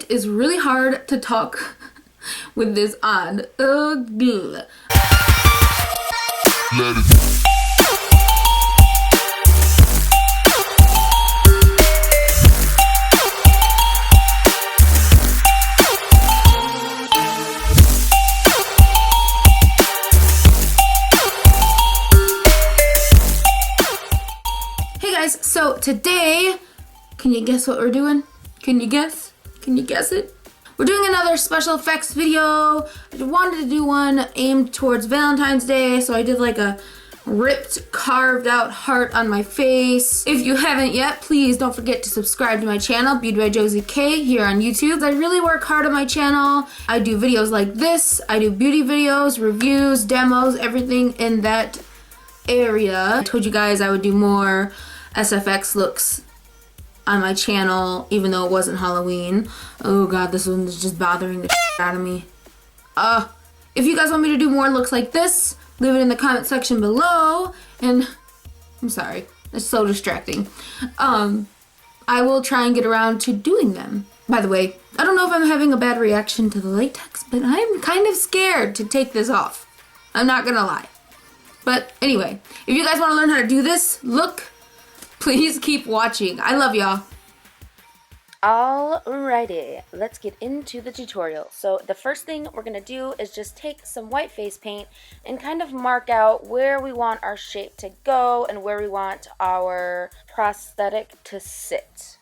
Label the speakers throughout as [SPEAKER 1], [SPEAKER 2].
[SPEAKER 1] is really hard to talk with this on. Ugh. Hey guys, so today, can you guess what we're doing? Can you guess? Can you guess it? We're doing another special effects video. I wanted to do one aimed towards Valentine's Day, so I did like a ripped, carved out heart on my face. If you haven't yet, please don't forget to subscribe to my channel, BeautyByJosieK, here on YouTube. I really work hard on my channel. I do videos like this. I do beauty videos, reviews, demos, everything in that area. I told you guys I would do more SFX looks on my channel, even though it wasn't Halloween. Oh god, this one is just bothering the shit out of me. If you guys want me to do more looks like this, leave it in the comment section below. And I'm sorry, it's so distracting. I will try and get around to doing them. By the way, I don't know if I'm having a bad reaction to the latex, but I'm kind of scared to take this off. I'm not gonna lie. But anyway, if you guys want to learn how to do this look, please keep watching. I love y'all.
[SPEAKER 2] Alrighty, let's get into the tutorial. So the first thing we're going to do is just take some white face paint and kind of mark out where we want our shape to go and where we want our prosthetic to sit.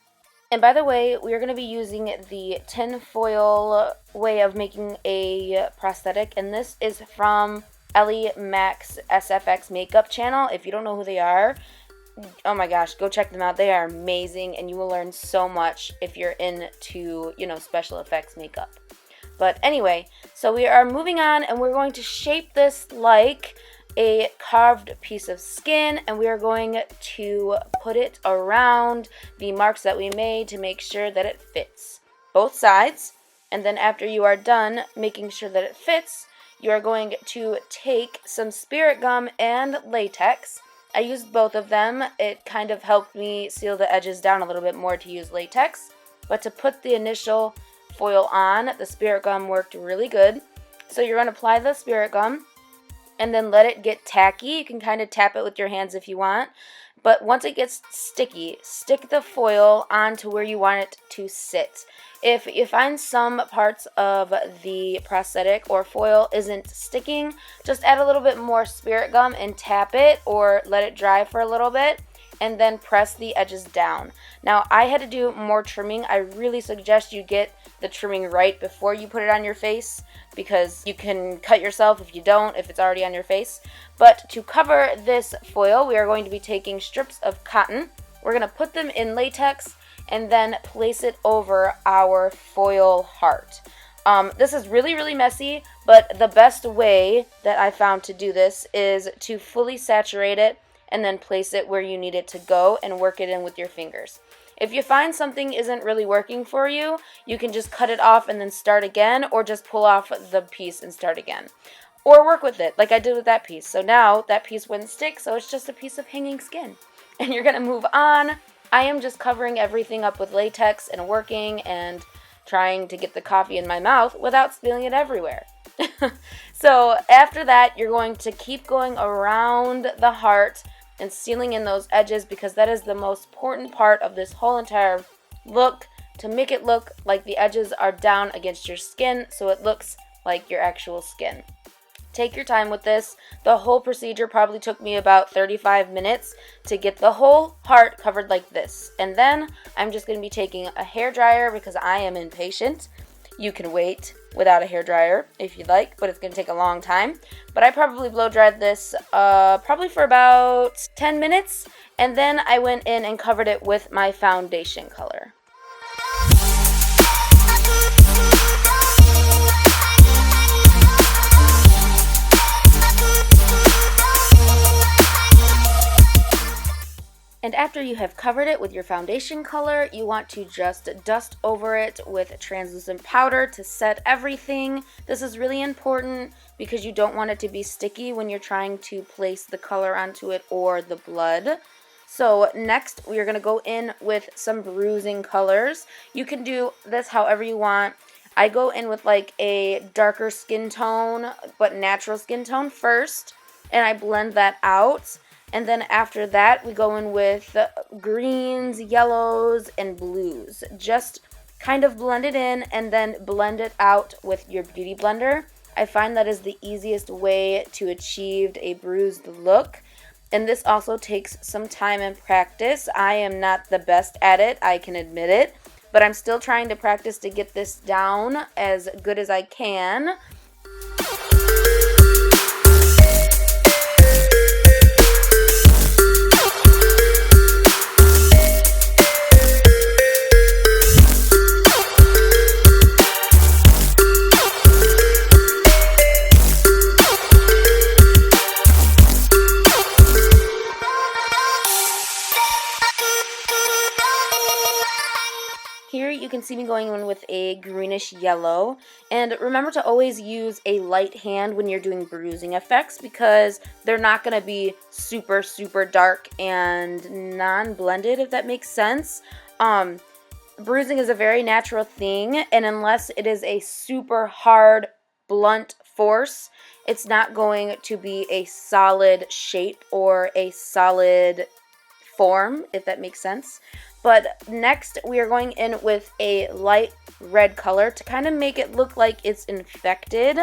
[SPEAKER 2] And by the way, we are going to be using the tin foil way of making a prosthetic, and this is from elimacs SFX makeup channel. If you don't know who they are, oh my gosh, go check them out. They are amazing, and you will learn so much if you're into, special effects makeup. But anyway, so we are moving on, and we're going to shape this like a carved piece of skin, and we are going to put it around the marks that we made to make sure that it fits both sides. And then after you are done making sure that it fits, you are going to take some spirit gum and latex. I used both of them. It kind of helped me seal the edges down a little bit more to use latex. But to put the initial foil on, the spirit gum worked really good. So you're going to apply the spirit gum and then let it get tacky. You can kind of tap it with your hands if you want. But once it gets sticky, stick the foil onto where you want it to sit. If you find some parts of the prosthetic or foil isn't sticking, just add a little bit more spirit gum and tap it, or let it dry for a little bit, and then press the edges down. Now, I had to do more trimming. I really suggest you get the trimming right before you put it on your face, because you can cut yourself if you don't, if it's already on your face. But to cover this foil, we are going to be taking strips of cotton. We're going to put them in latex and then place it over our foil heart. This is really, really messy, but the best way that I found to do this is to fully saturate it and then place it where you need it to go and work it in with your fingers. If you find something isn't really working for you, you can just cut it off and then start again, or just pull off the piece and start again. Or work with it, like I did with that piece. So now that piece wouldn't stick, so it's just a piece of hanging skin. And you're going to move on. I am just covering everything up with latex and working and trying to get the coffee in my mouth without spilling it everywhere. So after that, you're going to keep going around the heart and sealing in those edges, because that is the most important part of this whole entire look, to make it look like the edges are down against your skin so it looks like your actual skin. Take your time with this. The whole procedure probably took me about 35 minutes to get the whole heart covered like this. And then I'm just going to be taking a hairdryer because I am impatient. You can wait without a hairdryer if you'd like, but it's going to take a long time. But I probably blow dried this probably for about 10 minutes. And then I went in and covered it with my foundation color. And after you have covered it with your foundation color, you want to just dust over it with translucent powder to set everything. This is really important because you don't want it to be sticky when you're trying to place the color onto it or the blood. So next we are going to go in with some bruising colors. You can do this however you want. I go in with like a darker skin tone, but natural skin tone first, and I blend that out. And then after that, we go in with greens, yellows, and blues. Just kind of blend it in and then blend it out with your beauty blender. I find that is the easiest way to achieve a bruised look. And this also takes some time and practice. I am not the best at it, I can admit it, but I'm still trying to practice to get this down as good as I can. Here you can see me going in with a greenish yellow, and remember to always use a light hand when you're doing bruising effects because they're not going to be super dark and non-blended, if that makes sense. Bruising is a very natural thing, and unless it is a super hard, blunt force, it's not going to be a solid shape or a solid form, if that makes sense. But next we are going in with a light red color to kind of make it look like it's infected.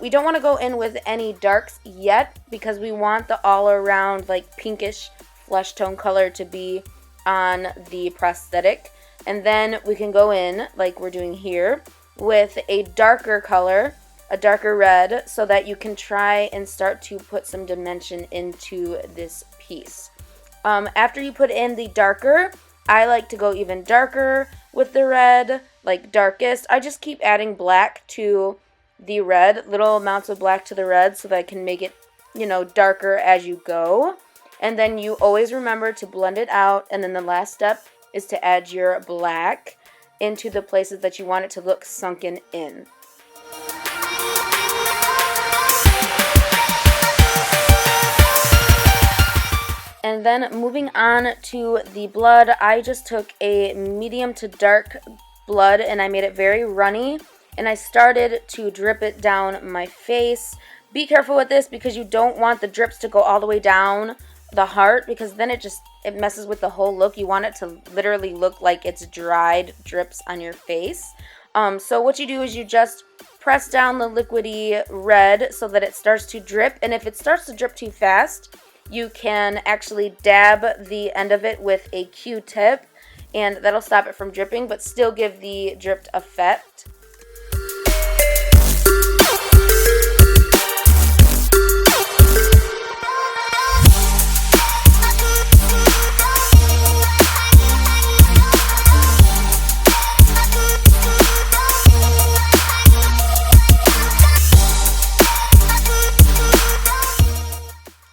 [SPEAKER 2] We don't want to go in with any darks yet because we want the all around like pinkish flesh tone color to be on the prosthetic. And then we can go in like we're doing here with a darker color, a darker red, so that you can try and start to put some dimension into this piece. After you put in the darker, I like to go even darker with the red, like darkest. I just keep adding black to the red, little amounts of black to the red so that I can make it, darker as you go. And then you always remember to blend it out. And then the last step is to add your black into the places that you want it to look sunken in. And then moving on to the blood, I just took a medium to dark blood and I made it very runny. And I started to drip it down my face. Be careful with this because you don't want the drips to go all the way down the heart because then it messes with the whole look. You want it to literally look like it's dried drips on your face. So what you do is you just press down the liquidy red so that it starts to drip. And if it starts to drip too fast, you can actually dab the end of it with a Q-tip and that'll stop it from dripping but still give the dripped effect.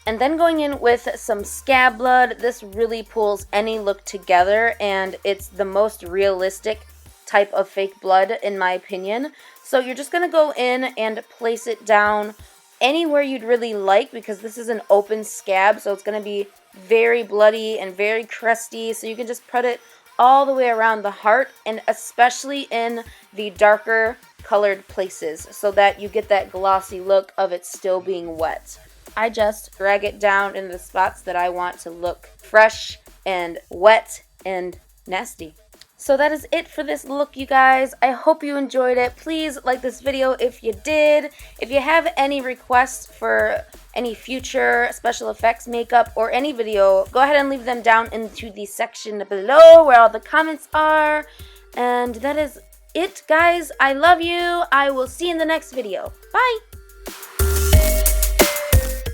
[SPEAKER 2] And then going in with some scab blood, this really pulls any look together and it's the most realistic type of fake blood in my opinion. So you're just going to go in and place it down anywhere you'd really like because this is an open scab, so it's going to be very bloody and very crusty. So you can just put it all the way around the heart and especially in the darker colored places so that you get that glossy look of it still being wet. I just drag it down in the spots that I want to look fresh and wet and nasty. So that is it for this look, you guys. I hope you enjoyed it. Please like this video if you did. If you have any requests for any future special effects makeup or any video, go ahead and leave them down into the section below where all the comments are. And that is it, guys. I love you. I will see you in the next video. Bye.